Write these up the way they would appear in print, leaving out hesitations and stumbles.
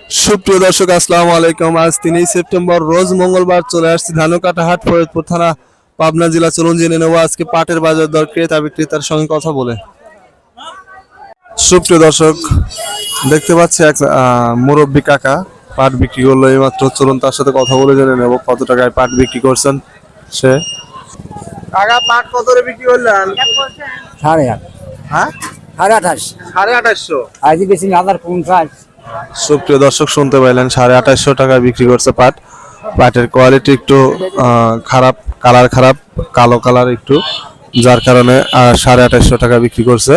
সুপ্রিয় দর্শক আসসালামু আলাইকুম। আজ 3 সেপ্টেম্বর রোজ মঙ্গলবার চলে আসছি ধানুকাটা হাট, ফরিদপুর থানা, পাবনা জেলা। চলুন জেনে নেব আজকে পাটের বাজার দর, ক্রেতা বিক্রেতার সঙ্গে কথা বলে। সুপ্রিয় দর্শক, দেখতে পাচ্ছি এক মুরব্বী কাকা পাট বিক্রি করলো এইমাত্র। চলুন তার সাথে কথা বলে জেনে নেব কত টাকায় পাট বিক্রি করছেন সে। কাকা, পাট কত করে বিক্রি করলেন? 8.5। হ্যাঁ, 28.5। 2850। আজকে বেশি 1050। সুপ্রিয় দর্শক, শুনতে পাইলেন 2850 টাকায় বিক্রি করছে পাট। পাটের কোয়ালিটি একটু খারাপ, কালার খারাপ, কালো কালার একটু, যার কারণে 2850 টাকা বিক্রি করছে।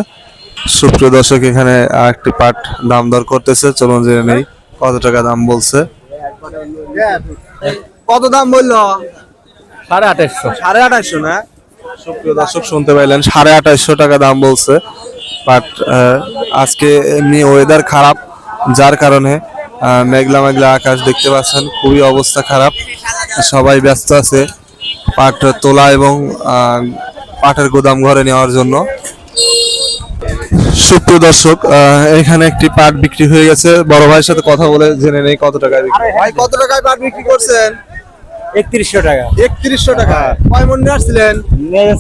সুপ্রিয় দর্শক, এখানে একটি পাট দাম দর করতেছে, চলুন জেনে নেই কত টাকা দাম বলছে। কত দাম বললো? 2850। 2850 না? সুপ্রিয় দর্শক, শুনতে পাইলেন 2850 টাকা দাম বলছে পাট। আজকে এমনি ওয়েদার খারাপ, যার কারণে মেঘলা মেঘলা আকাশ দেখতে পাচ্ছেন, খুবই অবস্থা খারাপ। সবাই ব্যস্ত আছে পাট তোলা এবং পাটের গোদাম ঘরে নেওয়ার জন্য। সুপ্রিয় দর্শক, এখানে একটি পাট বিক্রি হয়ে গেছে। বড় ভাইয়ের সাথে কথা বলে জেনে নেই কত টাকায় বিক্রি। ভাই, কত টাকায় পাট বিক্রি করছেন? 3100 টাকা। 3100 টাকা। কয় মণ নিয়ে আসছিলেন?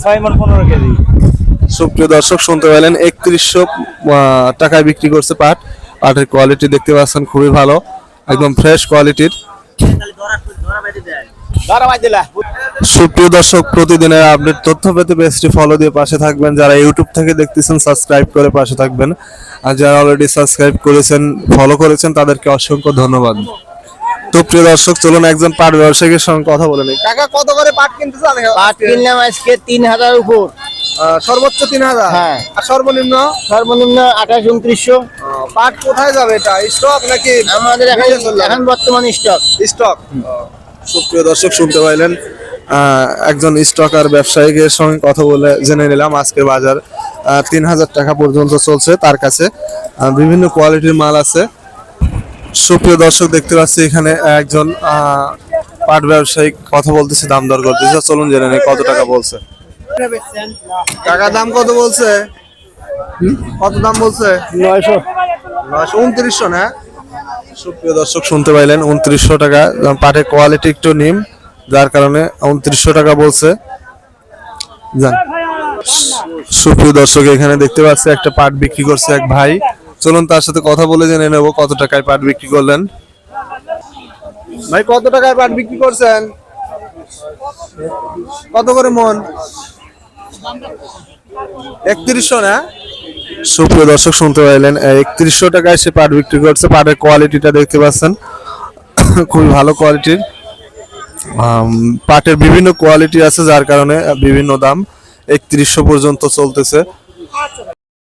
6 মণ 15 কেজি। সুপ্রিয় দর্শক, শুনতে পেলেন 3100 টাকায় বিক্রি করছে পাট। পাটের কোয়ালিটি দেখতে পাচ্ছেন খুবই ভালো, একদম ফ্রেশ কোয়ালিটির। সুপ্রিয় দর্শক, প্রতিদিনের আপডেট তথ্য পেতে পেজটি ফলো দিয়ে পাশে থাকবেন। যারা ইউটিউব থেকে দেখতেছেন সাবস্ক্রাইব করে পাশে থাকবেন, আর যারা অলরেডি সাবস্ক্রাইব করেছেন, ফলো করেছেন, তাদেরকে অসংখ্য ধন্যবাদ। তো প্রিয় দর্শক, চলুন একজন পাট ব্যবসায়ীর সঙ্গে কথা বলে নিই। কাকা, কত করে পাট কিনতে চান? পাট কিনলাম আজকে 3000 উপর। সর্বোচ্চ 3000। হ্যাঁ। আর সর্বনিম্ন? সর্বনিম্ন 28-2900। পাট কোথায় যাবে? এটা স্টক নাকি? আমাদের এখন বর্তমান স্টক। স্টক। সুপ্রিয় দর্শক, শুনতে পাইলেন একজন স্টকার ব্যবসায়ীর সঙ্গে কথা বলে জেনে নিলাম আজকের বাজার 3000 টাকা পর্যন্ত চলছে তার কাছে। বিভিন্ন কোয়ালিটির মাল আছে। সুপ্রিয় দর্শক, দেখতে পাচ্ছি এখানে একজন পাট ব্যবসায়ী কথা বলতেছে, দাম দর করতেছে। চলুন জেনে নেই কত টাকা বলছে। টাকা দাম কত বলছে? কত দাম বলছে? 900। 2900 না? সুপ্রিয় দর্শক, শুনতে পাইলেন 2900 টাকা। পাটের কোয়ালিটি একটু নিম, যার কারণে 2900 টাকা বলছে। সুপ্রিয় দর্শক, এখানে দেখতে পাচ্ছি একটা পাট বিক্রি করছে এক ভাই। চলুন তার সাথে কথা বলে জেনে নেব কত টাকায় পাট বিক্রি করলেন। ভাই, কত টাকায় পাট বিক্রি করছেন? কত করে মন? 3100 না? সুপ্রিয় দর্শক, শুনতে পাইলেন 3100 টাকায় সে পাট বিক্রি করছে। পাটের কোয়ালিটিটা দেখতে পাচ্ছেন খুবই ভালো কোয়ালিটির। পাটের বিভিন্ন কোয়ালিটি আছে, যার কারণে বিভিন্ন দাম 3100 পর্যন্ত চলতেছে।